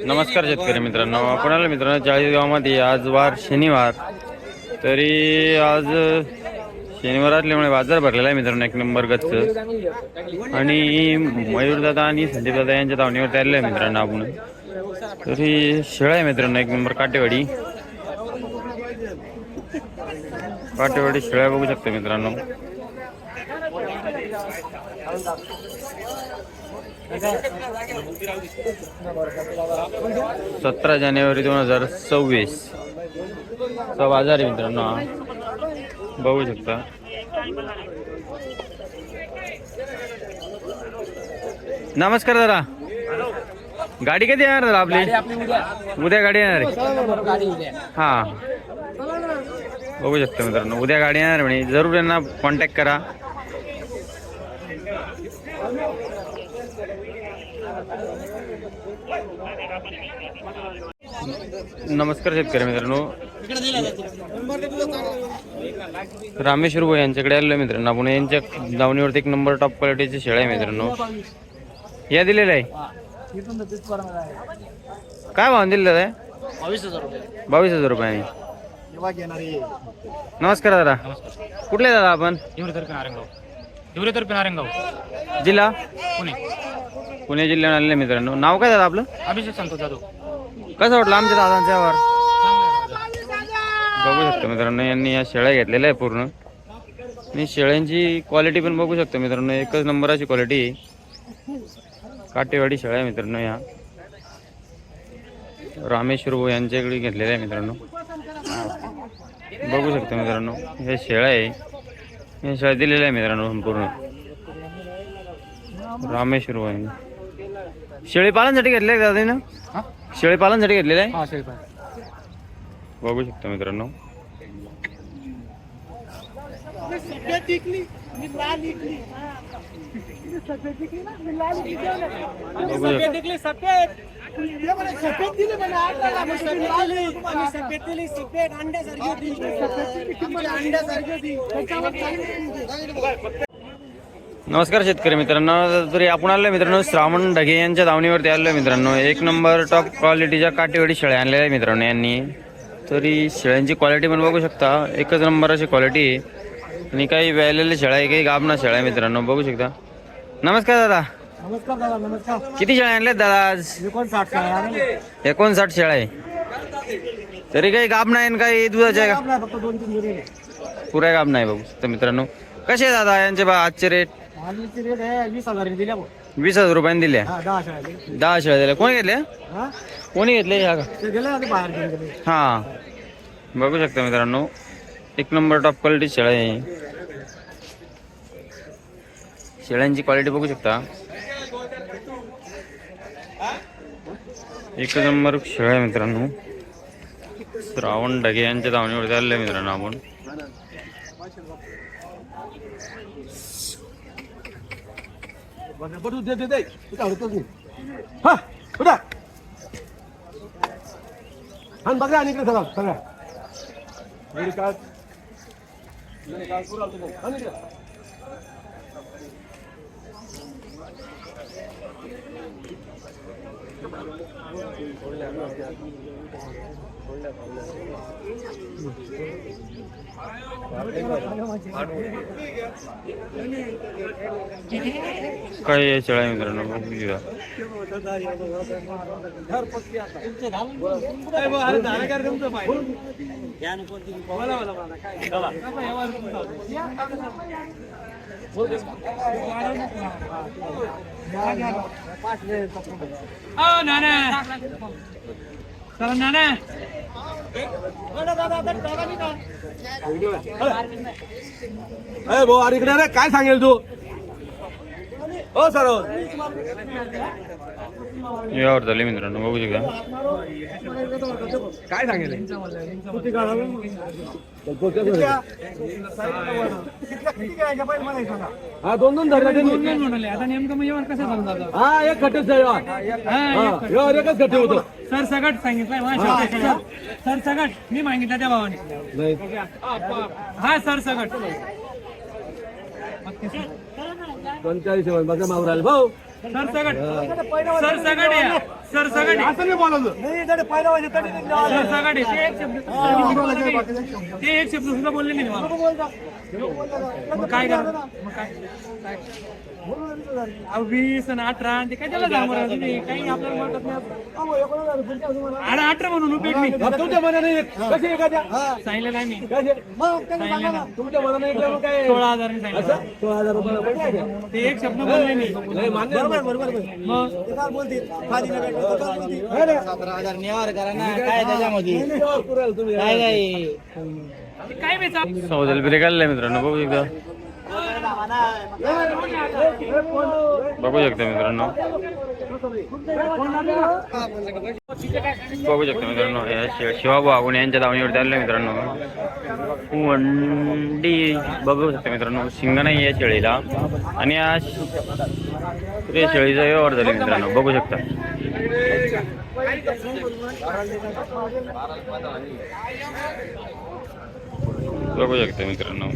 नमस्कार शेतकरी मित्रांनो, आपणाला मित्रांनो चाळीसगावमध्ये आज वार शनिवार, तरी आज शनिवार असल्यामुळे बाजार भरलेला आहे मित्रांनो एक नंबर गच्च. आणि मयूरदादा आणि संदीपदादा यांच्या धावणीवर आलेलं आहे मित्रांनो आपण. तरी शेळा आहे मित्रांनो एक नंबर काटेवाडी शेळ्या बघू शकता मित्रांनो. 17 जानेवारी 2026 चा बाजार आहे मित्रांनो, बघू शकता. नमस्कार दादा, गाडी कधी येणार दादा आपली? उद्या गाडी येणार आहे. हा, बघू शकता मित्रांनो, उद्या गाडी येणार म्हणे. जरूर यांना कॉन्टॅक्ट करा. नमस्कार शेतकरी मित्रांनो, रामेश्वर भाई यांच्याकडे आलेलो मित्रांनो आपण. यांच्या दावणीवरती एक नंबर टॉप क्वालिटीचे शेळ्या आहे मित्रांनो. या दिलेलं आहे. काय भाव दिलेला आहे? 22,000 रुपये. नमस्कार दादा, कुठले दादा आपण? जिल्हा पुणे जिल्ह्यात आलेले मित्रांनो. नाव काय दादा आपलं? अभिषेक संतोष जाधव. कसं वाटलं आमच्या दादांच्या वर? बघू शकतो मित्रांनो, यांनी या शेळ्या घेतलेल्या आहे पूर्ण. आणि शेळ्यांची क्वालिटी पण बघू शकतो मित्रांनो, एकच नंबराची क्वालिटी. काटेवाडी शेळ्या आहे मित्रांनो. या रामेश्वर भाऊ यांच्याकडे घेतलेल्या आहे मित्रांनो. बघू शकतो मित्रांनो, हे शेळ्या आहे. हे शेळ्या दिलेल्या आहे मित्रांनो संपूर्ण रामेश्वर भाऊ. शेळी पालनसाठी घेतले का दादा ना? शेळी पालनसाठी घेतलेलं आहे. बघू शकता मित्रांनो. नमस्कार शेतकरी मित्रांनो, तरी आपण आलोय मित्रांनो श्रावण ढगे यांच्या दावणीवरती आलोय मित्रांनो. एक नंबर टॉप क्वालिटीच्या काटेवाडी शेळ्या आणलेल्या आहे मित्रांनो यांनी. तरी शेळ्यांची क्वालिटी पण बघू शकता, एकच नंबर अशी क्वालिटी आहे. आणि काही व्यालेल्या शेळ्या आहे, काही गाबना शेळ्या आहे मित्रांनो, बघू शकता. नमस्कार दादा. नमस्कार दादा. नमस्कार. किती शेळ्या आणल्यात दादा आज? 59 शेळ्या आहे. तरी काही गाबना आहे, काही दुधाच्या आहे फक्त 2-3 दिले. पुऱ्या गाबना आहे. बघू शकता मित्रांनो. कसे आहे दादा यांचे आजचे रेट? आजची रेट आहे 20,000 दिल्या. 20,000 रुपयांनी दिल्या. 10 शेळ्या दिल्या. कोणी घेतल्या? कोणी घेतले? हा, बघू शकता मित्रांनो, एक नंबर टॉप क्वालिटी शेळ्या आहे. शेळ्यांची क्वालिटी बघू शकता, एक नंबर शेळ्या आहे मित्रांनो. श्रावण ढगे यांच्या धावणीवर चालले मित्रांनो आपण. बघा आणि इकडे सगळं सगळ्या काय शेळ्या मित्रांनो बघू शकता. रे काय सांगेल तू? हो सर, यावर झाले मित्रांनो, बघू शकता. काय सांगेल? हा, 2-2 धरले. आता नेमकं मग येऊन कसं झालं दादा? हा, एक खट्टे एकच खट्टे होतो. सर सगट सांगितलंय. सर सगट मी मागितलं त्या भावाने. हा सर सगट 45 बघा मावराल भाऊ. सर सगट सर सगळे असं नाही बोलायचं. सर सगळे ते एक शब्द सुद्धा बोलले नाही मला. मग काय करा मग काय 20 आणि 18 आणि ते काय त्याला जाणार काही आपल्याला म्हणत नाही. 18 म्हणून उपयोग नाही. तुमच्या मनाने कसे एखाद्या सांगितलं नाही मी. कसे सांगितलं ना. तुमच्या मनाने एक लावून काय 16,000 ने सांगितलं. 16,000 रुपये ते एक शब्द बोलले नाही. नाही मान्य आहे. मग 17,000 निवार करा ना काय त्याच्यामध्ये पुरेल तुम्ही काय काय बेचा सौदेल ब्रेक आलेला आहे मित्रांनो, बघू एकदा बघू शकता मित्रांनो, बघू शकता मित्रांनो शिवाभाऊ आगुणे यांच्या दावणीवरती आलेलं आहे मित्रांनो. वंडी बघू शकता मित्रांनो, शिंग नाही या शेळीला आणि या शेळीचा व्यवहार झाला मित्रांनो, बघू शकता. बघू शकता मित्रांनो.